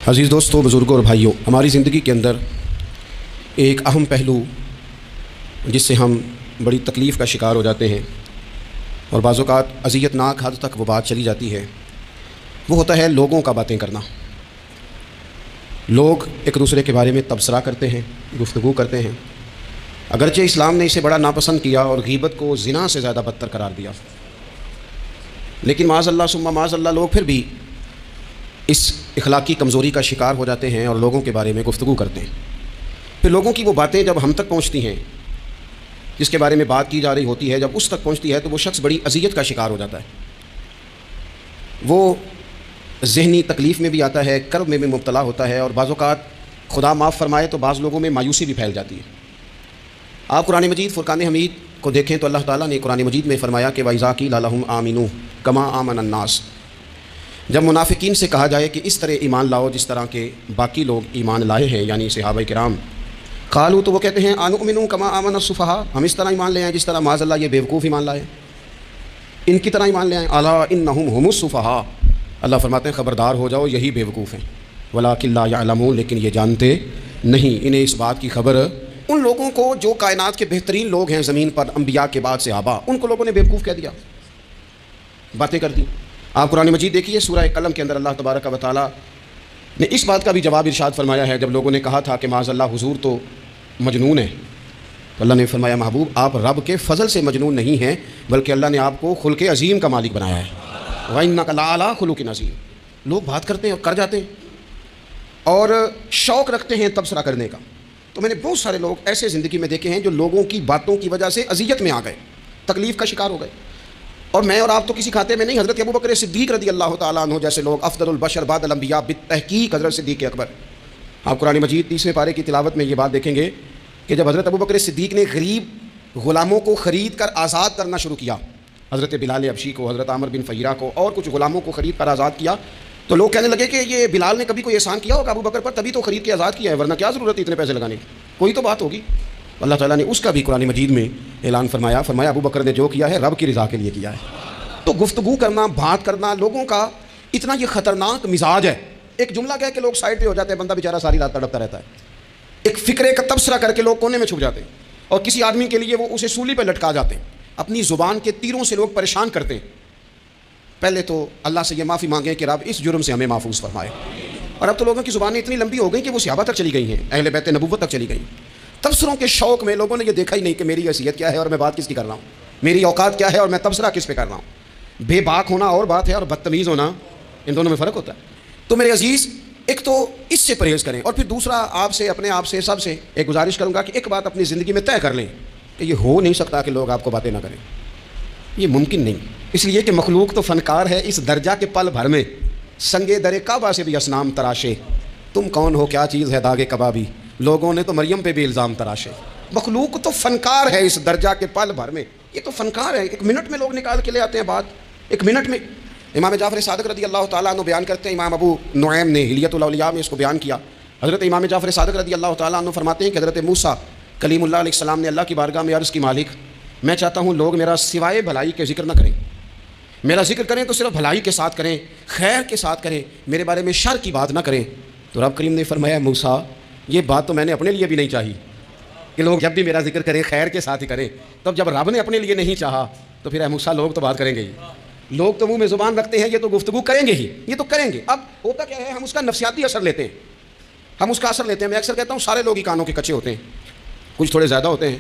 عزیز دوستوں، بزرگوں اور بھائیوں، ہماری زندگی کے اندر ایک اہم پہلو جس سے ہم بڑی تکلیف کا شکار ہو جاتے ہیں اور بعض اوقات اذیت ناک حد تک وہ بات چلی جاتی ہے، وہ ہوتا ہے لوگوں کا باتیں کرنا۔ لوگ ایک دوسرے کے بارے میں تبصرہ کرتے ہیں، گفتگو کرتے ہیں، اگرچہ اسلام نے اسے بڑا ناپسند کیا اور غیبت کو زنا سے زیادہ بدتر قرار دیا، لیکن معاذ اللہ ثم معاذ اللہ لوگ پھر بھی اس اخلاقی کمزوری کا شکار ہو جاتے ہیں اور لوگوں کے بارے میں گفتگو کرتے ہیں۔ پھر لوگوں کی وہ باتیں جب ہم تک پہنچتی ہیں، جس کے بارے میں بات کی جا رہی ہوتی ہے، جب اس تک پہنچتی ہے تو وہ شخص بڑی اذیت کا شکار ہو جاتا ہے، وہ ذہنی تکلیف میں بھی آتا ہے، کرب میں بھی مبتلا ہوتا ہے، اور بعض اوقات خدا معاف فرمائے تو بعض لوگوں میں مایوسی بھی پھیل جاتی ہے۔ آپ قرآن مجید فرقان حمید کو دیکھیں تو اللہ تعالیٰ نے قرآن مجید میں فرمایا کہ وَإِذَا قِيلَ لَهُمْ آمِنُوا كَمَا آمَنَ النَّاسُ، جب منافقین سے کہا جائے کہ اس طرح ایمان لاؤ جس طرح کے باقی لوگ ایمان لائے ہیں، یعنی صحابہ کرام، قالوا تو وہ کہتے ہیں انؤمن کما آمن السفہاء، ہم اس طرح ایمان لے آئیں جس طرح معاذ اللہ یہ بیوقوف ایمان لائے، ان کی طرح ایمان لے آئیں۔ الا انہم هم السفہاء، اللہ فرماتے ہیں خبردار ہو جاؤ یہی بیوقوف ہیں، ولکن لا یعلمون، لیکن یہ جانتے نہیں، انہیں اس بات کی خبر۔ ان لوگوں کو جو کائنات کے بہترین لوگ ہیں زمین پر، انبیاء کے بعد صحابہ، ان کو لوگوں نے بیوقوف کہہ دیا، باتیں کر دی۔ آپ قرآن مجید دیکھیے سورہ قلم کے اندر اللہ تبارک و تعالیٰ نے اس بات کا بھی جواب ارشاد فرمایا ہے، جب لوگوں نے کہا تھا کہ معاذ اللہ حضور تو مجنون ہے، تو اللہ نے فرمایا محبوب آپ رب کے فضل سے مجنون نہیں ہیں، بلکہ اللہ نے آپ کو خلق عظیم کا مالک بنایا ہے۔ وَإِنَّكَ لَعَلَىٰ خُلُقٍ عَظِيمٍ، لوگ بات کرتے ہیں اور کر جاتے ہیں اور شوق رکھتے ہیں تبصرہ کرنے کا۔ تو میں نے بہت سارے لوگ ایسے زندگی میں دیکھے ہیں جو لوگوں کی باتوں کی وجہ سے اذیت میں آ گئے، تکلیف کا شکار ہو گئے، اور میں اور آپ تو کسی کھاتے میں نہیں۔ حضرت ابوبکر صدیق رضی اللہ تعالیٰ عنہ جیسے لوگ، افضل البشر بعد الانبیاء بالتحقیق حضرت صدیق اکبر، آپ قرآن مجید 30ویں پارے کی تلاوت میں یہ بات دیکھیں گے کہ جب حضرت ابوبکر صدیق نے غریب غلاموں کو خرید کر آزاد کرنا شروع کیا، حضرت بلال حبشی کو، حضرت عامر بن فہیرہ کو اور کچھ غلاموں کو خرید کر آزاد کیا، تو لوگ کہنے لگے کہ یہ بلال نے کبھی کوئی احسان کیا ہوگا ابوبکر پر، تبھی تو خرید کے آزاد کیا ہے، ورنہ کیا ضرورت ہے اتنے پیسے لگانے کی، کوئی تو بات ہوگی۔ اللہ تعالیٰ نے اس کا بھی قرآن مجید میں اعلان فرمایا ابوبکر نے جو کیا ہے رب کی رضا کے لیے کیا ہے۔ تو گفتگو کرنا، بات کرنا، لوگوں کا اتنا یہ خطرناک مزاج ہے، ایک جملہ کہہ کے لوگ سائڈ پہ ہو جاتے ہیں، بندہ بیچارہ ساری رات تڑپتا رہتا ہے، ایک فکرے کا تبصرہ کر کے لوگ کونے میں چھپ جاتے ہیں، اور کسی آدمی کے لیے وہ اسے سولی پہ لٹکا جاتے ہیں، اپنی زبان کے تیروں سے لوگ پریشان کرتے ہیں۔ پہلے تو اللہ سے یہ معافی مانگیں کہ رب اس جرم سے ہمیں محفوظ فرمائے۔ اور اب تو لوگوں کی زبانیں اتنی لمبی ہو گئی کہ وہ صحابہ تک چلی گئی ہیں، اہل بیت نبوت تک چلی گئی۔ تبصروں کے شوق میں لوگوں نے یہ دیکھا ہی نہیں کہ میری حیثیت کیا ہے اور میں بات کس کی کر رہا ہوں، میری اوقات کیا ہے اور میں تبصرہ کس پہ کر رہا ہوں۔ بے باک ہونا اور بات ہے اور بدتمیز ہونا، ان دونوں میں فرق ہوتا ہے۔ تو میرے عزیز، ایک تو اس سے پرہیز کریں، اور پھر دوسرا آپ سے، اپنے آپ سے، سب سے ایک گزارش کروں گا کہ ایک بات اپنی زندگی میں طے کر لیں کہ یہ ہو نہیں سکتا کہ لوگ آپ کو باتیں نہ کریں، یہ ممکن نہیں، اس لیے کہ مخلوق تو فنکار ہے اس درجہ کے پل بھر میں، سنگے در کعبہ سے بھی اسنام تراشے، تم کون ہو کیا چیز ہے داغ کبابی، لوگوں نے تو مریم پہ بھی الزام تراشے۔ مخلوق تو فنکار ہے اس درجہ کے پل بھر میں، یہ تو فنکار ہے، ایک منٹ میں لوگ نکال کے لے آتے ہیں بات، ایک منٹ میں۔ امام جعفر صادق رضی اللہ تعالیٰ عنہ بیان کرتے ہیں، امام ابو نعیم نے حلیۃ الاولیاء میں اس کو بیان کیا، حضرت امام جعفر صادق رضی اللہ تعالیٰ عنہ فرماتے ہیں کہ حضرت موسیٰ کلیم اللہ علیہ السلام نے اللہ کی بارگاہ میں عرض کی، مالک میں چاہتا ہوں لوگ میرا سوائے بھلائی کے ذکر نہ کریں، میرا ذکر کریں تو صرف بھلائی کے ساتھ کریں، خیر کے ساتھ کریں، میرے بارے میں شر کی بات نہ کریں۔ تو رب کریم نے فرمایا موسیٰ یہ بات تو میں نے اپنے لیے بھی نہیں چاہی کہ لوگ جب بھی میرا ذکر کریں خیر کے ساتھ ہی کریں، تب جب رب نے اپنے لیے نہیں چاہا تو پھر اے موسیٰ لوگ تو بات کریں گے ہی، لوگ تو منہ میں زبان رکھتے ہیں، یہ تو گفتگو کریں گے ہی، یہ تو کریں گے۔ اب ہوتا کیا ہے، ہم اس کا نفسیاتی اثر لیتے ہیں، ہم اس کا اثر لیتے ہیں۔ میں اکثر کہتا ہوں سارے لوگ ہی کانوں کے کچے ہوتے ہیں، کچھ تھوڑے زیادہ ہوتے ہیں،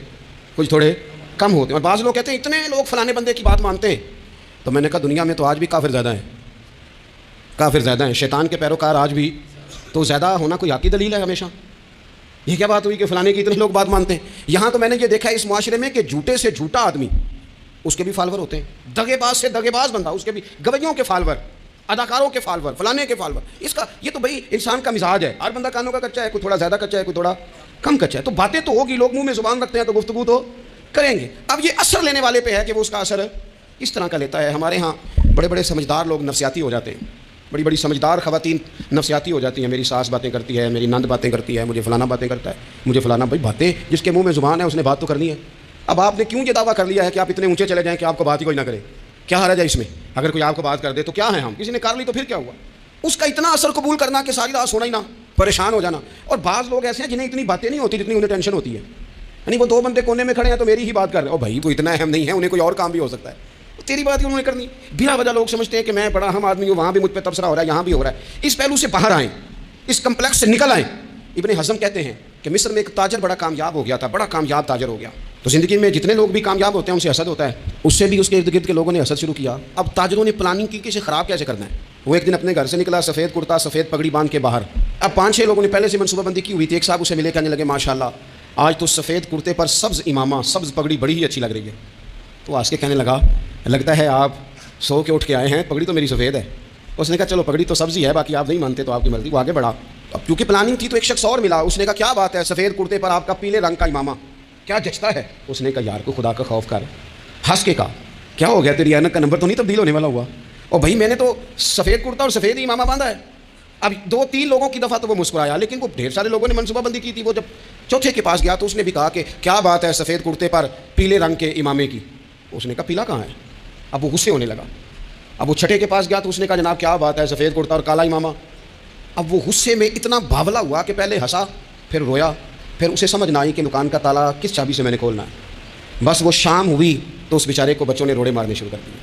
کچھ تھوڑے کم ہوتے ہیں، اور بعض لوگ کہتے ہیں اتنے لوگ فلانے بندے کی بات مانتے ہیں، تو میں نے کہا دنیا میں تو آج بھی کافر زیادہ ہیں، کافر زیادہ ہیں، شیطان کے پیروکار آج بھی، تو زیادہ ہونا کوئی حقیقی دلیل ہے ہمیشہ؟ یہ کیا بات ہوئی کہ فلانے کی اتنے لوگ بات مانتے ہیں؟ یہاں تو میں نے یہ دیکھا ہے اس معاشرے میں کہ جھوٹے سے جھوٹا آدمی، اس کے بھی فالور ہوتے ہیں، دغے باز سے دغے باز بندہ، اس کے بھی گویوں کے فالور، اداکاروں کے فالور، فلانے کے فالور۔ اس کا یہ تو بھائی انسان کا مزاج ہے، ہر بندہ کانوں کا کچا ہے، کوئی تھوڑا زیادہ کچا ہے، کوئی تھوڑا کم کچا ہے، تو باتیں تو ہوگی، لوگ منہ میں زبان رکھتے ہیں تو گفتگو تو کریں گے۔ اب یہ اثر لینے والے پہ ہے کہ وہ اس کا اثر اس طرح کا لیتا ہے۔ ہمارے ہاں بڑے بڑے سمجھدار لوگ نفسیاتی ہو جاتے ہیں، بڑی بڑی سمجھدار خواتین نفسیاتی ہو جاتی ہیں، میری ساس باتیں کرتی ہے، میری نند باتیں کرتی ہے، مجھے فلانا باتیں کرتا ہے، مجھے فلانا، بھائی باتیں جس کے منہ میں زبان ہے اس نے بات تو کرنی ہے۔ اب آپ نے کیوں یہ دعویٰ کر لیا ہے کہ آپ اتنے اونچے چلے جائیں کہ آپ کو بات ہی کوئی نہ کرے؟ کیا حرج ہے اس میں؟ اگر کوئی آپ کو بات کر دے تو کیا ہے، ہم کسی نے کر لی تو پھر کیا ہوا؟ اس کا اتنا اثر قبول کرنا کہ ساری رات سونا ہی نہ، پریشان ہو جانا. اور بعض لوگ ایسے ہیں جنہیں اتنی باتیں نہیں ہوتی جتنی انہیں ٹینشن ہوتی ہے. یعنی وہ 2 بندے کونے میں کھڑے ہیں تو میری ہی بات کر رہے ہیں، او بھائی وہ اتنا اہم نہیں ہے، انہیں کوئی اور کام بھی ہو سکتا ہے، تیری بات ہی انہوں نے کرنی. بلا وجہ لوگ سمجھتے ہیں کہ میں بڑا اہم آدمی ہوں، وہاں بھی مجھ پہ تبصرہ ہو رہا ہے، یہاں بھی ہو رہا ہے. اس پہلو سے باہر آئیں، اس کمپلیکس سے نکل آئیں. ابن حزم کہتے ہیں کہ مصر میں ایک تاجر بڑا کامیاب ہو گیا تھا، بڑا کامیاب تاجر ہو گیا. تو زندگی میں جتنے لوگ بھی کامیاب ہوتے ہیں ان سے حسد ہوتا ہے، اس سے بھی اس کے ارد گرد کے لوگوں نے حسد شروع کیا. اب تاجروں نے پلاننگ کی کہ اسے خراب کیسے کرنا ہے. وہ ایک دن اپنے گھر سے نکلا، سفید کرتا سفید پگڑی باندھ کے باہر. اب 5-6 لوگوں نے پہلے سے منصوبہ بندی کی ہوئی تھی. ایک صاحب اسے ملے، کہنے لگے ماشاءاللہ آج تو سفید کرتے پر سبز امامہ، سبز پگڑی بڑی ہی اچھی لگ رہی ہے. تو آج کے کہنے لگا لگتا ہے آپ سو کے اٹھ کے آئے ہیں، پگڑی تو میری سفید ہے. اس نے کہا چلو پگڑی تو سبز ہی ہے، باقی آپ نہیں مانتے تو آپ کی مرضی. وہ آگے بڑھا. اب کیونکہ پلاننگ تھی تو ایک شخص اور ملا، اس نے کہا کیا بات ہے سفید کرتے پر آپ کا پیلے رنگ کا امامہ، کیا جچتا ہے. اس نے کہا یار کو خدا کا خوف کر. ہنس کے کہا کیا ہو گیا، تیری اینک کا نمبر تو نہیں تبدیل ہونے والا ہوا. اور بھائی میں نے تو سفید کرتا اور سفید ہی امامہ باندھا ہے. اب 2-3 لوگوں کی دفعہ تو وہ مسکرایا، لیکن وہ ڈھیر سارے لوگوں نے منصوبہ بندی کی تھی. وہ جب چوتھے کے پاس گیا تو اس نے بھی کہا کہ کیا بات ہے سفید کرتے پر پیلے رنگ کے امامے کی. اس نے کہا پیلا کہاں ہے. اب وہ غصے ہونے لگا. اب وہ چھٹے کے پاس گیا تو اس نے کہا جناب کیا بات ہے سفید کرتا اور کالا امامہ. اب وہ غصے میں اتنا بھاولا ہوا کہ پہلے ہنسا پھر رویا، پھر اسے سمجھ نہ آئی کہ دکان کا تالا کس چابی سے میں نے کھولنا ہے. بس وہ شام ہوئی تو اس بیچارے کو بچوں نے روڑے مارنے شروع کر دیے.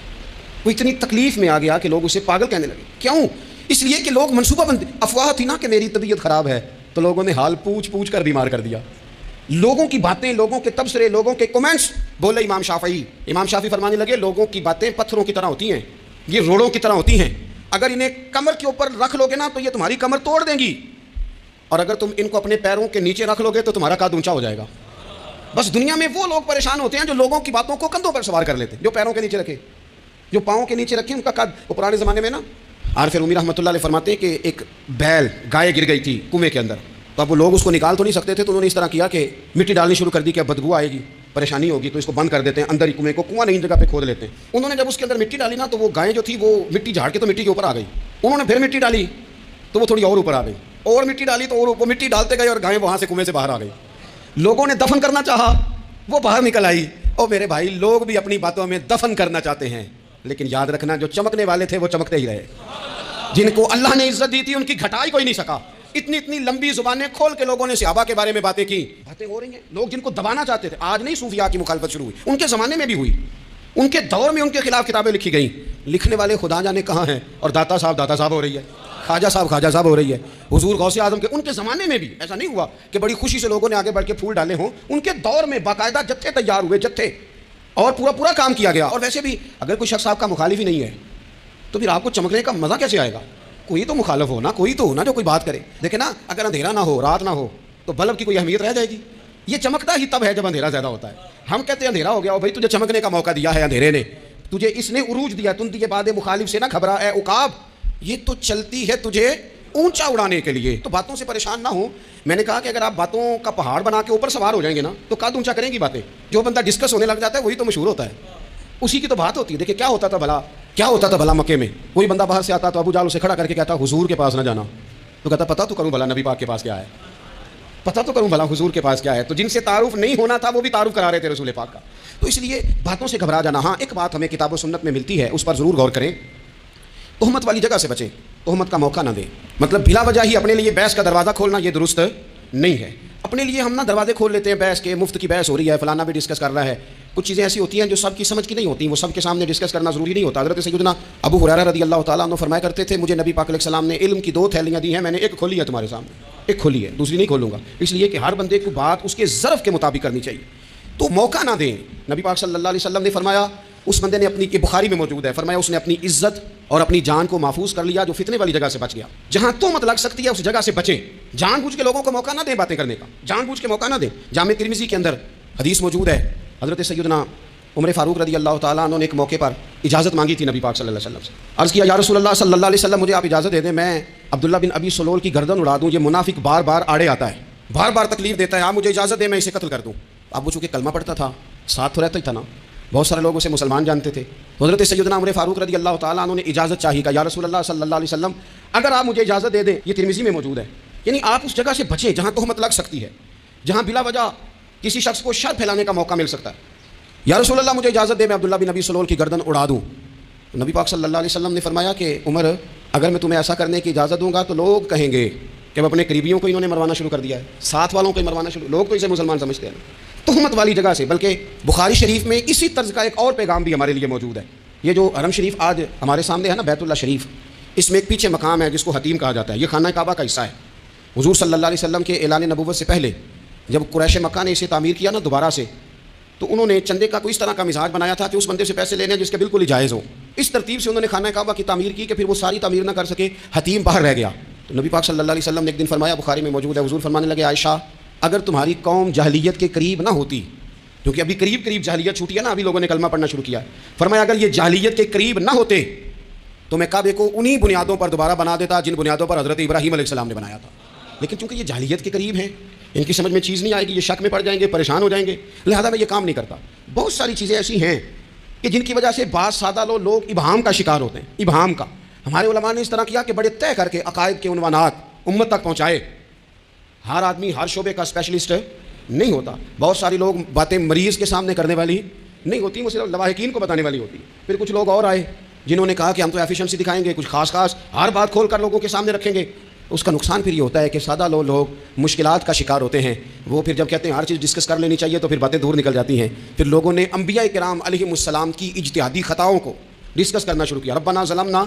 وہ اتنی تکلیف میں آ گیا کہ لوگ اسے پاگل کہنے لگے. کیوں؟ اس لیے کہ لوگ منصوبہ بندی، افواہ تھی نا کہ میری طبیعت خراب ہے، تو لوگوں نے حال پوچھ پوچھ کر بیمار کر دیا. لوگوں کی باتیں، لوگوں کے تبصرے، لوگوں کے کمنٹس. بولے امام شافعی فرمانے لگے لوگوں کی باتیں پتھروں کی طرح ہوتی ہیں، یہ روڑوں کی طرح ہوتی ہیں. اگر انہیں کمر کے اوپر رکھ لو گے نا تو یہ تمہاری کمر توڑ دیں گی، اور اگر تم ان کو اپنے پیروں کے نیچے رکھ لو گے تو تمہارا قد اونچا ہو جائے گا. بس دنیا میں وہ لوگ پریشان ہوتے ہیں جو لوگوں کی باتوں کو کندھوں پر سوار کر لیتے ہیں، جو پیروں کے نیچے رکھے، جو پاؤں کے نیچے رکھے ان کا قد. وہ پرانے زمانے میں نا عارف رومی رحمۃ اللہ علیہ فرماتے ہیں کہ ایک بیل گائے گر گئی تھی کنویں کے اندر. تو اب وہ لوگ اس کو نکال تو نہیں سکتے تھے، تو انہوں نے اس طرح کیا کہ مٹی ڈالنی شروع کر دی کہ اب بدبو آئے گی، پریشانی ہوگی، تو اس کو بند کر دیتے ہیں اندر ہی کنویں کو، کنواں نہیں جگہ پہ کھود لیتے ہیں. انہوں نے جب اس کے اندر مٹی ڈالی نا تو وہ گائے جو تھی وہ مٹی جھاڑ کے تو مٹی کے اوپر آ گئی. انہوں نے پھر مٹی ڈالی تو وہ تھوڑی اور اوپر آ گئی، اور مٹی ڈالی تو اور وہ مٹی ڈالتے گئے اور گائے وہاں سے کنویں سے باہر آ گئی. لوگوں نے دفن کرنا چاہا، وہ باہر نکل آئی. اور میرے بھائی لوگ بھی اپنی باتوں میں دفن کرنا چاہتے ہیں، لیکن یاد رکھنا جو چمکنے والے تھے وہ چمکتے ہی رہے. جن کو اللہ نے عزت دی تھی ان کی گھٹائی کوئی نہیں سکا. اتنی لمبی زبانیں کھول کے لوگوں نے صحابہ کے بارے میں باتیں کی. باتیں ہو رہی ہیں، لوگ جن کو دبانا چاہتے تھے. آج نہیں صوفیاء کی مخالفت شروع ہوئی، ان کے زمانے میں بھی ہوئی، ان کے دور میں ان کے خلاف کتابیں لکھی گئیں. لکھنے والے خدا جانے کہاں ہیں، اور داتا صاحب ہو رہی ہے، خواجہ صاحب ہو رہی ہے. حضور غوث اعظم کے ان کے زمانے میں بھی ایسا نہیں ہوا کہ بڑی خوشی سے لوگوں نے آگے بڑھ کے پھول ڈالے ہوں. ان کے دور میں باقاعدہ جتھے تیار ہوئے، جتھے، اور پورا کام کیا گیا. اور ویسے بھی اگر کوئی شخص آپ کا مخالف ہی نہیں ہے تو پھر آپ کو چمکنے کا مزہ کیسے آئے گا؟ کوئی تو مخالف ہو نا، کوئی تو ہو نا جو کوئی بات کرے. دیکھیں نا اگر اندھیرا نہ ہو، رات نہ ہو، تو بلب کی کوئی اہمیت رہ جائے گی؟ یہ چمکتا ہی تب ہے جب اندھیرا زیادہ ہوتا ہے. ہم کہتے ہیں اندھیرا ہو گیا، بھائی تجھے چمکنے کا موقع دیا ہے اندھیرے نے، تجھے اس نے عروج دیا. تم دیے بعد مخالف سے نہ گھبرا اے عقاب، یہ تو چلتی ہے تجھے اونچا اڑانے کے لیے. تو باتوں سے پریشان نہ ہو. میں نے کہا کہ اگر آپ باتوں کا پہاڑ بنا کے اوپر سوار ہو جائیں گے نا تو قد اونچا کریں گی باتیں. جو بندہ ڈسکس ہونے لگ جاتا ہے وہی تو مشہور ہوتا ہے، اسی کی تو بات ہوتی ہے. دیکھیں کیا ہوتا تھا بھلا مکے میں. کوئی بندہ باہر سے آتا تو ابو جہل اسے کھڑا کر کے کہتا حضور کے پاس نہ جانا. تو کہتا پتہ تو کروں بھلا نبی پاک کے پاس کیا ہے، پتہ تو کروں بھلا حضور کے پاس کیا ہے. تو جن سے تعارف نہیں ہونا تھا وہ بھی تعارف کرا رہے تھے رسول پاک کا. تو اس لیے باتوں سے گھبرا جانا. ہاں ایک بات ہمیں کتاب و سنت میں ملتی ہے، اس پر ضرور غور کریں. تہمت والی جگہ سے بچیں، تہمت کا موقع نہ دیں. مطلب بلا وجہ ہی اپنے لیے بحث کا دروازہ کھولنا یہ درست نہیں ہے. اپنے لیے ہم نا دروازے کھول لیتے ہیں بحث کے، مفت کی بحث ہو رہی ہے، فلانا بھی ڈسکس کر رہا ہے. کچھ چیزیں ایسی ہوتی ہیں جو سب کی سمجھ کی نہیں ہوتی، وہ سب کے سامنے ڈسکس کرنا ضروری نہیں ہوتا. حضرت سیدنا ابو ہریرہ رضی اللہ تعالیٰ عنہ فرمایا کرتے تھے مجھے نبی پاک علیہ السلام نے علم کی 2 تھیلیاں دی ہیں، میں نے ایک کھولی ہے تمہارے سامنے، ایک کھولی ہے، دوسری نہیں کھولوں گا. اس لیے کہ ہر بندے کو بات اس کے ظرف کے مطابق کرنی چاہیے. تو موقع نہ دیں. نبی پاک صلی اللہ علیہ وسلم نے فرمایا اس بندے نے اپنی، یہ بخاری میں موجود ہے، فرمایا اس نے اپنی عزت اور اپنی جان کو محفوظ کر لیا جو فتنے والی جگہ سے بچ گیا. جہاں تہمت لگ سکتی ہے اس جگہ سے بچیں. جان بوجھ کے لوگوں کو موقع نہ دیں باتیں کرنے کا، جان بوجھ کے موقع نہ دیں. جامع ترمذی کے اندر حدیث موجود ہے، حضرت سیدنا عمر فاروق رضی اللہ تعالیٰ عنہ نے ایک موقع پر اجازت مانگی تھی نبی پاک صلی اللہ علیہ وسلم سے. عرض کیا یا رسول اللہ صلی اللہ علیہ وسلم مجھے آپ اجازت دے دیں، میں عبداللہ بن ابی سلول کی گردن اڑا دوں، یہ منافق بار بار آڑے آتا ہے، بار بار تکلیف دیتا ہے، آپ مجھے اجازت دیں میں اسے قتل کر دوں. اب وہ چونکہ کلمہ پڑھتا تھا، ساتھ تو رہتا ہی تھا نا، بہت سارے لوگ اسے مسلمان جانتے تھے. حضرت سیدنا عمر فاروق رضی اللہ تعالیٰ عنہ نے اجازت چاہی کہ یا رسول اللہ صلی اللہ علیہ وسلم اگر آپ مجھے اجازت دے دیں، یہ ترمذی میں موجود ہے، یعنی آپ اس جگہ سے بچیں جہاں تہمت لگ سکتی ہے، جہاں بلا وجہ کسی شخص کو شر پھیلانے کا موقع مل سکتا ہے. یا رسول اللہ مجھے اجازت دے میں عبداللہ بن ابی سلول کی گردن اڑا دوں. نبی پاک صلی اللہ علیہ وسلم نے فرمایا کہ عمر اگر میں تمہیں ایسا کرنے کی اجازت دوں گا تو لوگ کہیں گے کہ اب اپنے قریبیوں کو انہوں نے مروانا شروع کر دیا ہے، ساتھ والوں کو ہی مروانا شروع، لوگ تو اسے مسلمان سمجھتے ہیں تہمت والی جگہ سے۔ بلکہ بخاری شریف میں اسی طرز کا ایک اور پیغام بھی ہمارے لیے موجود ہے۔ یہ جو حرم شریف آج ہمارے سامنے ہے نا، بیت اللہ شریف، اس میں ایک پیچھے مقام ہے جس کو حتیم کہا جاتا ہے، یہ خانہ کعبہ کا حصہ ہے۔ حضور صلی اللہ علیہ وسلم کے اعلان نبوت سے پہلے جب قریش مکہ نے اسے تعمیر کیا نا دوبارہ سے، تو انہوں نے چندے کا کوئی اس طرح کا مزاج بنایا تھا کہ اس بندے سے پیسے لینے جس کے بالکل ہی جائز ہو۔ اس ترتیب سے انہوں نے خانہ کعبہ کی تعمیر کی کہ پھر وہ ساری تعمیر نہ کر سکے، حتیم باہر رہ گیا۔ تو نبی پاک صلی اللہ علیہ وسلم نے ایک دن فرمایا، بخاری میں موجود ہے، حضور فرمانے لگے، عائشہ اگر تمہاری قوم جاہلیت کے قریب نہ ہوتی، کیونکہ ابھی قریب قریب جاہلیت چھوٹی ہے نا، ابھی لوگوں نے کلمہ پڑھنا شروع کیا، فرمایا اگر یہ جاہلیت کے قریب نہ ہوتے تو میں کعبے کو انہی بنیادوں پر دوبارہ بنا دیتا جن بنیادوں پر حضرت ابراہیم علیہ السلام نے بنایا تھا۔ لیکن چونکہ یہ جاہلیت کے قریب ہیں، ان کی سمجھ میں چیز نہیں آئے گی، یہ شک میں پڑ جائیں گے، پریشان ہو جائیں گے، لہذا میں یہ کام نہیں کرتا۔ بہت ساری چیزیں ایسی ہیں کہ جن کی وجہ سے بعض سادہ لوگ ابہام کا شکار ہوتے ہیں، ابہام کا۔ ہمارے علماء نے اس طرح کیا کہ بڑے طے کر کے عقائد کے عنوانات امت تک پہنچائے۔ ہر آدمی ہر شعبے کا اسپیشلسٹ نہیں ہوتا، بہت ساری لوگ باتیں مریض کے سامنے کرنے والی نہیں ہوتی، وہ صرف لواحقین کو بتانے والی ہوتی۔ پھر کچھ لوگ اور آئے جنہوں نے کہا کہ ہم تو ایفیشنسی دکھائیں گے، کچھ خاص ہر بات کھول کر لوگوں کے سامنے رکھیں گے۔ اس کا نقصان پھر یہ ہوتا ہے کہ سادہ لوگ مشکلات کا شکار ہوتے ہیں، وہ پھر جب کہتے ہیں ہر چیز ڈسکس کر لینی چاہیے تو پھر باتیں دور نکل جاتی ہیں۔ پھر لوگوں نے انبیاء کرام علیہم السلام کی اجتہادی خطاؤں کو ڈسکس کرنا شروع کیا۔ ربنا ظلمنا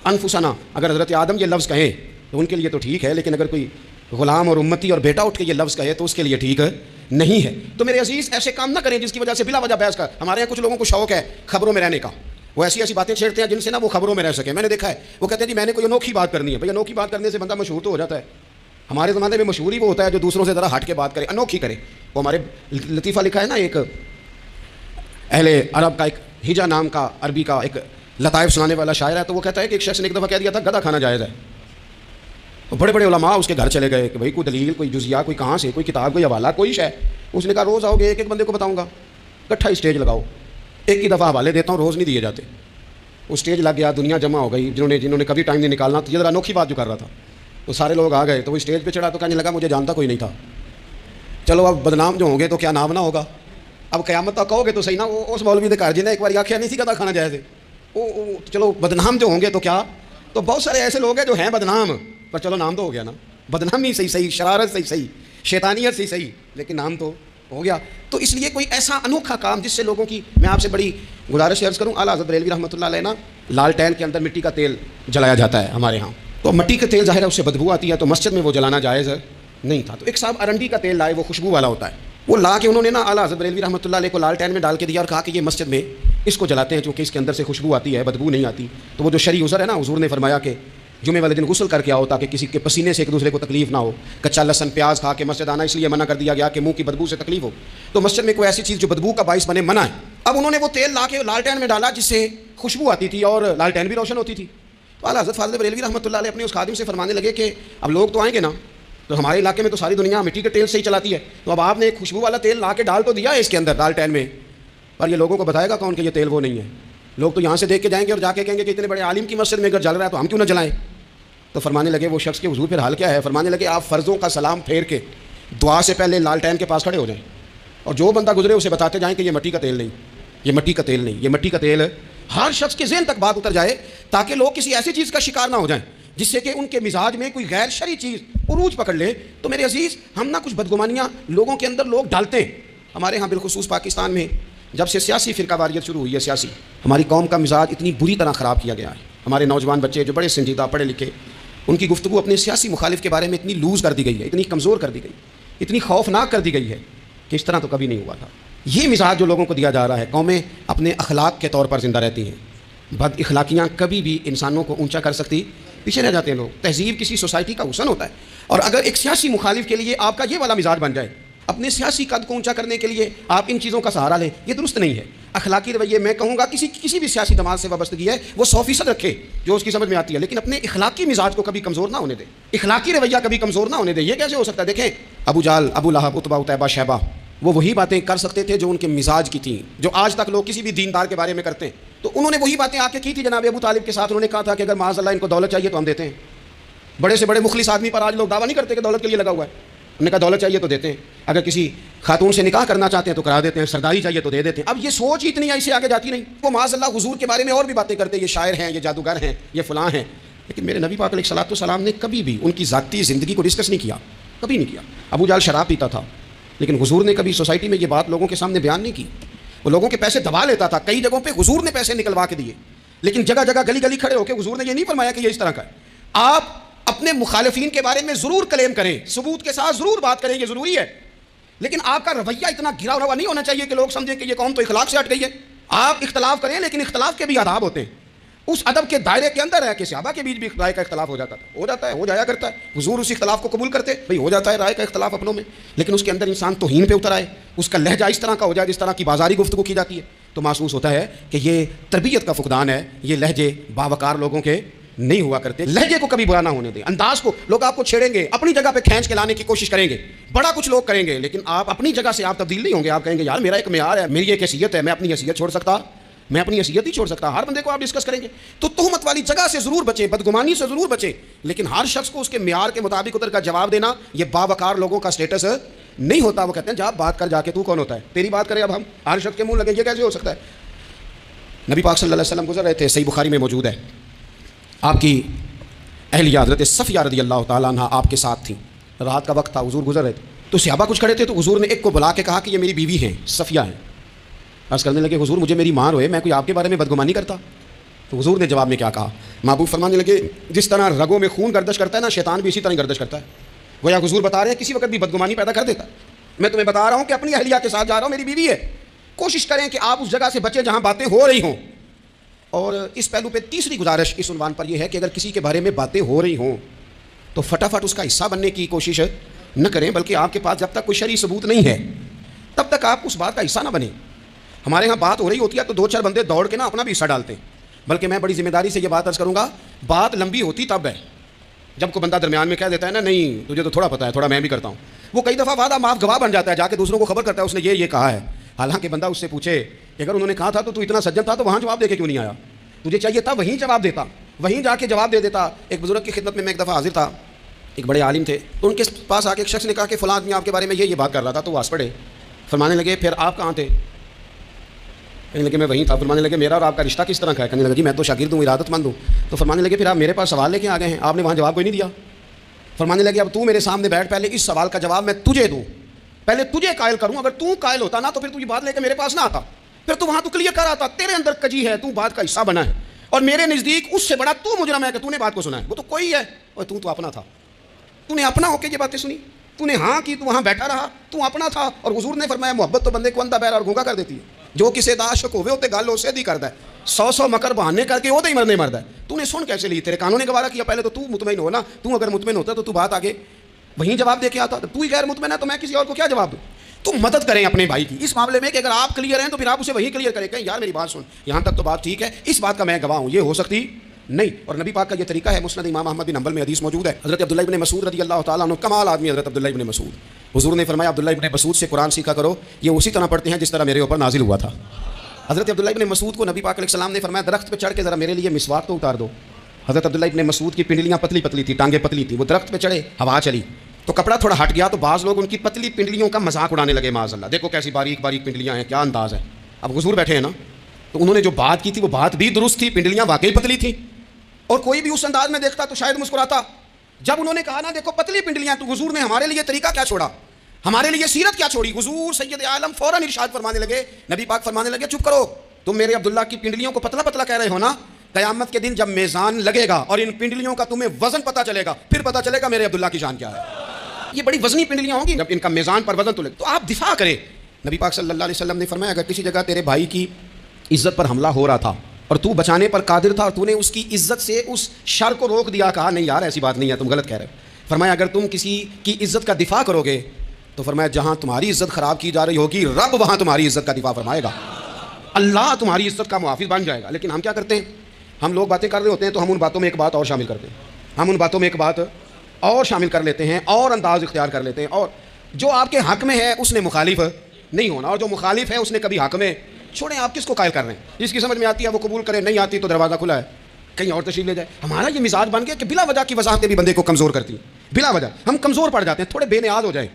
انفسنا، اگر حضرت آدم یہ لفظ کہیں تو ان کے لیے تو ٹھیک ہے، لیکن اگر کوئی غلام اور امتی اور بیٹا اٹھ کے یہ لفظ کہے تو اس کے لیے ٹھیک نہیں ہے۔ تو میرے عزیز ایسے کام نہ کریں جس کی وجہ سے بلا وجہ بحث کا۔ ہمارے یہاں کچھ لوگوں کو شوق ہے خبروں میں رہنے کا، وہ ایسی باتیں چھیڑتے ہیں جن سے نا وہ خبروں میں رہ سکیں۔ میں نے دیکھا ہے وہ کہتے ہیں جی میں نے کوئی انوکھی بات کرنی ہے۔ بھائی انوکھی بات کرنے سے بندہ مشہور تو ہو جاتا ہے۔ ہمارے زمانے میں مشہور ہی وہ ہوتا ہے جو دوسروں سے ذرا ہٹ کے بات کرے، انوکھی کرے۔ وہ ہمارے لطیفہ لکھا ہے نا، ایک اہل عرب کا، ایک ہجا نام کا عربی کا ایک لطائف سنانے والا شاعر ہے، تو وہ کہتا ہے کہ ایک شخص نے ایک دفعہ کہہ دیا تھا گدھا کھانا جائز ہے۔ بڑے بڑے علماء اس کے گھر چلے گئے کہ بھائی کوئی دلیل، کوئی جزیہ، کوئی کہاں سے، کوئی کتاب، کوئی حوالہ، کوئی شے۔ اس نے کہا روز آؤ گے ایک ایک بندے کو بتاؤں گا، اکٹھا اسٹیج لگاؤ، ایک ہی دفعہ حوالے دیتا ہوں، روز نہیں دیے جاتے۔ وہ اسٹیج لگ گیا، دنیا جمع ہو گئی، جنہوں نے کبھی ٹائم نہیں نکالنا، تو یہ ذرا انوکھی بات جو کر رہا تھا، تو سارے لوگ آ گئے۔ تو وہ اسٹیج پہ چڑھا تو کہنے لگا مجھے جانتا کوئی نہیں تھا۔ چلو اب بدنام جو ہوں گے تو کیا نام نہ ہوگا، اب قیامت تک کہو گے تو صحیح نا، وہ اس مولوی نے کہا جنہیں ایک بار آخیا نہیں تھی گدھا کھانا جائز ہے، چلو بدنام جو ہوں گے تو کیا۔ تو بہت سارے ایسے لوگ ہیں جو ہیں بدنام، پر چلو نام تو ہو گیا نا، بدنامی صحیح، شرارت صحیح، شیطانیت صحیح، لیکن نام تو ہو گیا۔ تو اس لیے کوئی ایسا انوکھا کام جس سے لوگوں کی، میں آپ سے بڑی گزارش عرض کروں، اعلیٰ حضرت بریلوی رحمۃ اللہ علیہ نا، لالٹین کے اندر مٹی کا تیل جلایا جاتا ہے ہمارے ہاں، تو مٹی کا تیل ظاہر ہے اس سے بدبو آتی ہے، تو مسجد میں وہ جلانا جائز نہیں تھا۔ تو ایک صاحب ارنڈی کا تیل لائے، وہ خوشبو والا ہوتا ہے، وہ لا کے انہوں نے نا اعلیٰ حضرت بریلوی رحمۃ اللہ علیہ کو لالٹین میں ڈال کے دیا اور کہا کہ یہ مسجد میں اس کو جلاتے ہیں چونکہ اس کے اندر سے خوشبو آتی ہے، بدبو نہیں آتی۔ تو وہ جو شرعی عذر ہے نا، حضور نے فرمایا کہ جمعے والے دن غسل کر کے آؤ تاکہ کسی کے پسینے سے ایک دوسرے کو تکلیف نہ ہو۔ کچا لہسن پیاز کھا کے مسجد آنا اس لیے منع کر دیا گیا کہ منہ کی بدبو سے تکلیف ہو، تو مسجد میں کوئی ایسی چیز جو بدبو کا باعث بنے منع ہے۔ اب انہوں نے وہ تیل لا کے لالٹین میں ڈالا جس سے خوشبو آتی تھی اور لالٹین بھی روشن ہوتی تھی۔ تو اعلیٰ حضرت فاضل بریلوی رحمۃ اللہ علیہ اپنے اس خادم سے فرمانے لگے کہ اب لوگ تو آئیں گے نا، تو ہمارے علاقے میں تو ساری دنیا مٹی کے تیل سے ہی چلاتی ہے، تو اب آپ نے ایک خوشبو والا تیل لا کے ڈال تو دیا ہے اس کے اندر لالٹین میں، پر یہ لوگوں کو بتائے گا کون کہ یہ تیل وہ نہیں ہے؟ لوگ تو یہاں سے دیکھ کے جائیں گے اور جا کے کہیں گے کہ اتنے بڑے عالم کی مسجد میں اگر جل رہا ہے تو ہم کیوں نہ جلائیں؟ تو فرمانے لگے وہ شخص کے حضور پھر حال کیا ہے؟ فرمانے لگے آپ فرضوں کا سلام پھیر کے دعا سے پہلے لالٹین کے پاس کھڑے ہو جائیں اور جو بندہ گزرے اسے بتاتے جائیں کہ یہ مٹی کا تیل نہیں، یہ مٹی کا تیل نہیں، یہ مٹی کا تیل، ہر شخص کے ذہن تک بات اتر جائے تاکہ لوگ کسی ایسی چیز کا شکار نہ ہو جائیں جس سے کہ ان کے مزاج میں کوئی غیر شرعی چیز عروج پکڑ لے۔ تو میرے عزیز ہم نہ کچھ بدگمانیاں لوگوں کے اندر لوگ ڈالتے ہیں۔ ہمارے ہاں بالخصوص پاکستان میں جب سے سیاسی فرقہ واریت شروع ہوئی ہے، سیاسی، ہماری قوم کا مزاج اتنی بری طرح خراب کیا گیا ہے۔ ہمارے نوجوان بچے جو بڑے سنجیدہ پڑھے لکھے، ان کی گفتگو اپنے سیاسی مخالف کے بارے میں اتنی لوز کر دی گئی ہے، اتنی کمزور کر دی گئی، اتنی خوفناک کر دی گئی ہے کہ اس طرح تو کبھی نہیں ہوا تھا۔ یہ مزاج جو لوگوں کو دیا جا رہا ہے، قومیں اپنے اخلاق کے طور پر زندہ رہتی ہیں، بد اخلاقیاں کبھی بھی انسانوں کو اونچا کر سکتی، پیچھے رہ جاتے ہیں لوگ۔ تہذیب کسی سوسائٹی کا حسن ہوتا ہے، اور اگر ایک سیاسی مخالف کے لیے آپ کا یہ والا مزاج بن جائے، اپنے سیاسی قد کو اونچا کرنے کے لیے آپ ان چیزوں کا سہارا لیں، یہ درست نہیں ہے۔ اخلاقی رویے میں کہوں گا کسی بھی سیاسی جماعت سے وابستگی ہے وہ 100% رکھے جو اس کی سمجھ میں آتی ہے، لیکن اپنے اخلاقی مزاج کو کبھی کمزور نہ ہونے دے، اخلاقی رویہ کبھی کمزور نہ ہونے دے۔ یہ کیسے ہو سکتا ہے؟ دیکھیں ابو جہل، ابو لہب، عتبہ، عتیبہ، شیبہ، وہ وہی باتیں کر سکتے تھے جو ان کے مزاج کی تھیں، جو آج تک لوگ کسی بھی دیندار کے بارے میں کرتے ہیں۔ تو انہوں نے وہی باتیں آ کے کی تھی جناب ابو طالب کے ساتھ۔ انہوں نے کہا تھا کہ اگر معاذ اللہ ان کو دولت چاہیے تو ہم دیتے ہیں۔ بڑے سے بڑے مخلص آدمی پر آج لوگ دعویٰ نہیں کرتے کہ دولت کے لیے لگا ہوا ہے، ہم نے کہا دولت چاہیے تو دیتے ہیں، اگر کسی خاتون سے نکاح کرنا چاہتے ہیں تو کرا دیتے ہیں، سرداری چاہیے تو دے دیتے ہیں۔ اب یہ سوچ اتنی ہے، اسے آگے جاتی نہیں۔ وہ معاذ اللہ حضور کے بارے میں اور بھی باتیں کرتے ہیں، یہ شاعر ہیں، یہ جادوگر ہیں، یہ فلاں ہیں۔ لیکن میرے نبی پاک علیہ الصلوۃ والسلام نے کبھی بھی ان کی ذاتی زندگی کو ڈسکس نہیں کیا، کبھی نہیں کیا۔ ابو جہل شراب پیتا تھا، لیکن حضور نے کبھی سوسائٹی میں یہ بات لوگوں کے سامنے بیان نہیں کی۔ وہ لوگوں کے پیسے دبا لیتا تھا، کئی جگہوں پہ حضور نے پیسے نکلوا کے دیے، لیکن جگہ جگہ گلی گلی کھڑے ہو کے حضور نے یہ نہیں فرمایا کہ یہ اس طرح کا ہے۔ آپ اپنے مخالفین کے بارے میں ضرور کلیم کریں، ثبوت کے ساتھ ضرور بات کریں، یہ ضروری ہے، لیکن آپ کا رویہ اتنا گرا ہوا نہیں ہونا چاہیے کہ لوگ سمجھیں کہ یہ قوم تو اخلاق سے ہٹ گئی ہے۔ آپ اختلاف کریں، لیکن اختلاف کے بھی آداب ہوتے ہیں۔ اس ادب کے دائرے کے اندر رہ کے صحابہ کے بیچ بھی رائے کا اختلاف ہو جاتا تھا، ہو جاتا ہے، ہو جایا کرتا ہے۔ حضور اسی اختلاف کو قبول کرتے، بھئی ہو جاتا ہے رائے کا اختلاف اپنوں میں، لیکن اس کے اندر انسان توہین پہ اتر آئے، اس کا لہجہ اس طرح کا ہو جائے جس طرح کی بازاری گفتگو کی جاتی ہے، تو محسوس ہوتا ہے کہ یہ تربیت کا فقدان ہے، یہ لہجے باوقار لوگوں کے نہیں ہوا کرتے۔ لہجے کو کبھی برا نہ ہونے دیں، انداز کو لوگ آپ کو چھیڑیں گے، اپنی جگہ پہ کھینچ کے لانے کی کوشش کریں گے، بڑا کچھ لوگ کریں گے، لیکن آپ اپنی جگہ سے آپ تبدیل نہیں ہوں گے۔ آپ کہیں گے یار میرا ایک معیار ہے، میری ایک حیثیت ہے، میں اپنی حیثیت چھوڑ سکتا، میں اپنی حیثیت نہیں چھوڑ سکتا۔ ہر بندے کو آپ ڈسکس کریں گے تو تہمت والی جگہ سے ضرور بچیں، بدگمانی سے ضرور بچیں، لیکن ہر شخص کو اس کے معیار کے مطابق ادھر کا جواب دینا یہ باوقار لوگوں کا سٹیٹس نہیں ہوتا۔ وہ کہتے ہیں جا بات کر، جا کے تو کون ہوتا ہے تیری بات کرے، اب ہم ہر شخص کے منہ لگیں، یہ کیسے ہو سکتا ہے؟ نبی پاک صلی اللہ علیہ وسلم گزر رہے تھے، صحیح بخاری میں موجود ہے، آپ کی اہلیہ حضرت صفیہ رضی اللہ تعالیٰ عنہ آپ کے ساتھ تھیں، رات کا وقت تھا، حضور گزر رہے تھے، تو صحابہ کچھ کھڑے تھے، تو حضور نے ایک کو بلا کے کہا کہ یہ میری بیوی ہیں، صفیہ ہیں۔ عرض کرنے لگے حضور مجھے میری ماں روئے، میں کوئی آپ کے بارے میں بدگمانی کرتا؟ تو حضور نے جواب میں کیا کہا؟ محبوب فرمانے لگے جس طرح رگوں میں خون گردش کرتا ہے نا، شیطان بھی اسی طرح گردش کرتا ہے۔ گویا حضور بتا رہے ہیں کسی وقت بھی بدگمانی پیدا کر دیتا۔ میں تمہیں بتا رہا ہوں کہ اپنی اہلیہ کے ساتھ جا رہا ہوں، میری بیوی ہے، کوشش کریں کہ آپ اس جگہ سے بچیں جہاں باتیں ہو رہی ہوں۔ اور اس پہلو پہ تیسری گزارش اس عنوان پر یہ ہے کہ اگر کسی کے بارے میں باتیں ہو رہی ہوں تو فٹافٹ اس کا حصہ بننے کی کوشش نہ کریں، بلکہ آپ کے پاس جب تک کوئی شرعی ثبوت نہیں ہے تب تک آپ اس بات کا حصہ نہ بنیں۔ ہمارے ہاں بات ہو رہی ہوتی ہے تو دو چار بندے دوڑ کے نا اپنا بھی حصہ ڈالتے ہیں، بلکہ میں بڑی ذمہ داری سے یہ بات عرض کروں گا، بات لمبی ہوتی تب ہے جب کوئی بندہ درمیان میں کہہ دیتا ہے نا نہیں تجھے تو تھوڑا پتہ ہے، تھوڑا میں بھی کرتا ہوں۔ وہ کئی دفعہ وعدہ معاف گواہ بن جاتا ہے، جا کے دوسروں کو خبر کرتا ہے اس نے یہ کہا ہے، حالانکہ بندہ اس سے پوچھے کہ اگر انہوں نے کہا تھا تو اتنا سجن تھا تو وہاں جواب دے کے کیوں نہیں آیا؟ تجھے چاہیے تھا وہیں جواب دیتا، وہیں جا کے جواب دے دیتا۔ ایک بزرگ کی خدمت میں ایک دفعہ حاضر تھا، ایک بڑے عالم تھے، تو ان کے پاس آ کے ایک شخص نے کہا کہ فلاں آدمی آپ کے بارے میں یہ بات کر رہا تھا، تو وہ ہنس پڑے، فرمانے لگے پھر آپ کہاں تھے؟ کہنے لگے میں وہیں تھا۔ فرمانے لگے میرا اور آپ کا رشتہ کس طرح کا ہے؟ کہنے لگے جی میں تو شاگرد ہوں، ارادت مند ہوں۔ تو فرمانے لگے پھر آپ میرے پاس سوال لے کے آ گئے ہیں، آپ نے وہاں جواب کوئی نہیں دیا۔ فرمانے لگے اب تو میرے سامنے بیٹھ، پہلے اس سوال کا جواب میں تجھے دوں، پہلے تجھے قائل کروں، اگر تو قائل ہوتا نا تو پھر تو یہ بات لے کے میرے پاس نہ آتا، پھر تو وہاں تو کلیئر کر آتا، تیرے اندر کجی ہے، تو بات کا حصہ بنا ہے، اور میرے نزدیک اس سے بڑا تو مجرم ہے کہ تو نے بات کو سنا ہے، وہ تو کوئی ہے، اور تو اپنا تھا، تو نے اپنا ہو کے یہ باتیں سنی، تو نے ہاں کی، تو وہاں بیٹھا رہا، تو اپنا تھا۔ اور حضور نے فرمایا محبت تو بندے کو اندھا بہرا اور گونگا کر دیتی ہے، جو کسے دا عاشق ہوئے ہوتے گل اسے دی کردا ہے، 100 مکر بہانے کر کے وہ ہی مرنے مردا ہے۔ تو نے سن کیسے لی؟ تیرے کانوں نے گوارا کیا؟ پہلے تو مطمئن ہو نا، تو اگر مطمئن ہوتا تو بات آگے وہیں جواب دے کے آتا، تو ہی غیر مطمئن ہے تو میں کسی اور کو کیا جواب دوں؟ تو مدد کریں اپنے بھائی کی اس معاملے میں کہ اگر آپ کلیئر ہیں تو پھر آپ اسے وہیں کلیئر کریں، کہیں یار میری بات سن، یہاں تک تو بات ٹھیک ہے، اس بات کا میں گواہ ہوں، یہ ہو سکتی نہیں۔ اور نبی پاک کا یہ طریقہ ہے، مسند امام احمد بن حنبل میں حدیث موجود ہے، حضرت عبداللہ ابن مسعود رضی اللہ تعالیٰ عنہ، کمال آدمی حضرت عبداللہ ابن مسعود، حضور نے فرمایا عبداللہ ابن مسعود سے قرآن سیکھا کرو، یہ اسی طرح پڑھتے ہیں جس طرح میرے اوپر نازل ہوا تھا۔ حضرت عبداللہ ابن مسعود کو نبی پاک علیہ السلام نے فرمایا درخت پہ چڑھ کے ذرا میرے لیے مسواک تو اتار دو۔ حضرت عبداللہ ابن مسعود کی پنڈلیاں پتلی پتلی تھی، ٹانگیں پتلی تھی، وہ درخت پہ چڑھے، ہوا چلی تو کپڑا تھوڑا ہٹ گیا، تو بعض لوگ ان کی پتلی پنڈلیوں کا مذاق اڑانے لگے، معاذ اللہ، دیکھو کیسی باریک باریک پنڈلیاں ہیں، کیا انداز ہے۔ اب حضور بیٹھے ہیں نا، تو انہوں نے جو بات کی تھی وہ بات بھی درست تھی، پنڈلیاں واقعی پتلی تھیں، اور کوئی بھی اس انداز میں دیکھتا تو شاید مسکراتا۔ جب انہوں نے کہا نا دیکھو پتلی پنڈلیاں، تو حضور نے ہمارے لیے طریقہ کیا چھوڑا، ہمارے لیے سیرت کیا چھوڑی؟ حضور سید عالم فوراً ارشاد فرمانے لگے، نبی پاک فرمانے لگے چپ کرو، تم میرے عبداللہ کی پنڈلیوں کو پتلا پتلا کہہ رہے ہو نا، قیامت کے دن جب میزان لگے گا اور ان پنڈلیوں کا تمہیں وزن پتہ چلے گا، پھر پتہ چلے گا میرے عبداللہ کی شان کیا ہے۔ یہ بڑی وزنی پنڈلیاں ہوں گی، جب ان کا میزان پر وزن تو لگے تو آپ دفاع کریں۔ نبی پاک صلی اللہ علیہ وسلم نے فرمایا اگر کسی جگہ تیرے بھائی کی عزت پر حملہ ہو رہا تھا اور تو بچانے پر قادر تھا اور تو نے اس کی عزت سے اس شر کو روک دیا، کہا نہیں یار ایسی بات نہیں ہے، تم غلط کہہ رہے ہو، فرمایا اگر تم کسی کی عزت کا دفاع کرو گے تو فرمایا جہاں تمہاری عزت خراب کی جا رہی ہوگی رب وہاں تمہاری عزت کا دفاع فرمائے گا، اللہ تمہاری عزت کا محافظ بن جائے گا۔ لیکن ہم کیا کرتے ہیں، ہم لوگ باتیں کر رہے ہوتے ہیں تو ہم ان باتوں میں ایک بات اور شامل کرتے ہیں، ہم ان باتوں میں ایک بات اور شامل کر لیتے ہیں اور انداز اختیار کر لیتے ہیں، اور جو آپ کے حق میں ہے اس نے مخالف نہیں ہونا، اور جو مخالف ہے اس نے کبھی حق میں چھوڑیں۔ آپ کس کو قائل کر رہے ہیں؟ جس کی سمجھ میں آتی ہے وہ قبول کرے، نہیں آتی تو دروازہ کھلا ہے، کہیں اور تشریف لے جائے۔ ہمارا یہ مزاج بن گیا کہ بلا وجہ کی وضاحتیں بھی بندے کو کمزور کرتی ہیں، بلا وجہ ہم کمزور پڑ جاتے ہیں، تھوڑے بے نیاز ہو جائیں،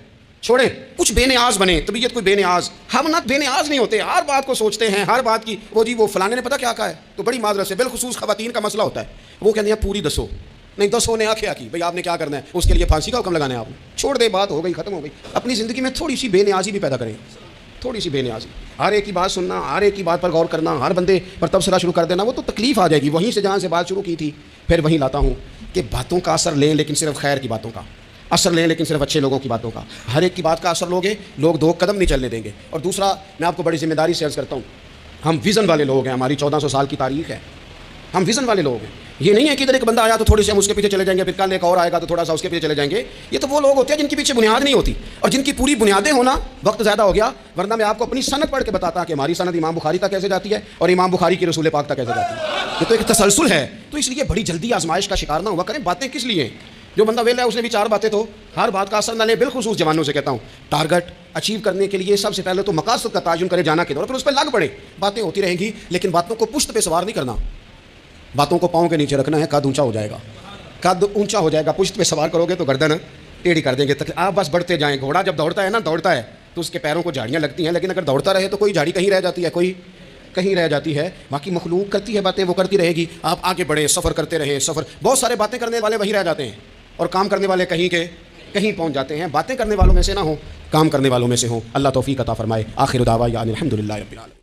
چھوڑیں، کچھ بے نیاز بنے، طبیعت کوئی بے نیاز. ہم نہ بے نیاز نہیں ہوتے، ہر بات کو سوچتے ہیں، ہر بات کی وہ جی وہ فلانے نے پتہ کیا کہا ہے، تو بڑی معذرت سے بالخصوص خواتین کا مسئلہ ہوتا ہے، وہ کہتے ہیں پوری دسو، نہیں دسو نے کیا کی بھائی آپ نے کیا کرنا ہے، اس کے لیے پھانسی کا حکم لگانا ہے آپ نے. چھوڑ دے، بات ہو گئی، ختم ہو گئی. اپنی زندگی میں تھوڑی سی بے نیازی بھی پیدا کریں، تھوڑی سی بے نیازی. ہر ایک کی بات سننا، ہر ایک کی بات پر غور کرنا، ہر بندے پر تبصرہ شروع کر دینا، وہ تو تکلیف آ جائے گی. وہیں سے جہاں سے بات شروع کی تھی پھر وہیں لاتا ہوں کہ باتوں کا اثر لیں لیکن صرف خیر کی باتوں کا اثر لیں، لیکن صرف اچھے لوگوں کی باتوں کا. ہر ایک کی بات کا اثر لوگے، لوگ دو قدم نہیں چلنے دیں گے. اور دوسرا، میں آپ کو بڑی ذمہ داری سے عرض کرتا ہوں، ہم ویژن والے لوگ ہیں، ہماری 1400 سال کی تاریخ ہے، ہم ویژن والے لوگ ہیں. یہ نہیں ہے کہ ادھر ایک بندہ آیا تو تھوڑے سے ہم اس کے پیچھے چلے جائیں گے، پھر کل ایک اور آئے گا تو تھوڑا سا اس کے پیچھے چلے جائیں گے. یہ تو وہ لوگ ہوتے ہیں جن کے پیچھے بنیاد نہیں ہوتی، اور جن کی پوری بنیادیں ہونا وقت زیادہ ہو گیا. ورنہ میں آپ کو اپنی سند پڑھ کے بتاتا کہ ہماری سند امام بخاری تک کیسے جاتی ہے اور امام بخاری کی رسول پاک تک کیسے جاتی ہے. یہ تو ایک تسلسل ہے. تو اس لیے بڑی جلدی آزمائش کا شکار نہ ہوا کریں. باتیں کس لیے ہیں؟ جو بندہ ویلا ہے اس نے بھی 4 باتیں تو ہر بات کا اثر نہ لے. بالخصوص جوانوں سے کہتا ہوں، ٹارگٹ اچیو کرنے کے لیے سب سے پہلے تو مقاصد کا تعین کرے جانا کے دور، پھر اس پہ لگ پڑے. باتیں ہوتی رہیں گی لیکن باتوں کو پشت پہ سوار نہیں کرنا، باتوں کو پاؤں کے نیچے رکھنا ہے. قد اونچا ہو جائے گا، قد اونچا ہو جائے گا. پشت پہ سوار کرو گے تو گردن ٹیڑھی کر دیں گے. آپ بس بڑھتے جائیں. گھوڑا جب دوڑتا ہے نا، دوڑتا ہے تو اس کے پیروں کو جھاڑیاں لگتی ہیں، لیکن اگر دوڑتا رہے تو کوئی جھاڑی کہیں رہ جاتی ہے، کوئی کہیں رہ جاتی ہے. باقی مخلوق کرتی ہے باتیں، وہ کرتی رہے گی. آپ آگے بڑھیں، سفر کرتے رہیں. سفر بہت سارے باتیں کرنے والے وہی رہ جاتے ہیں اور کام کرنے والے کہیں کے کہیں پہنچ جاتے ہیں. باتیں کرنے والوں میں سے نہ ہوں، کام کرنے والوں میں سے ہوں. اللہ توفیق عطا فرمائے. آخر دعوانا الحمدللہ رب العالمین.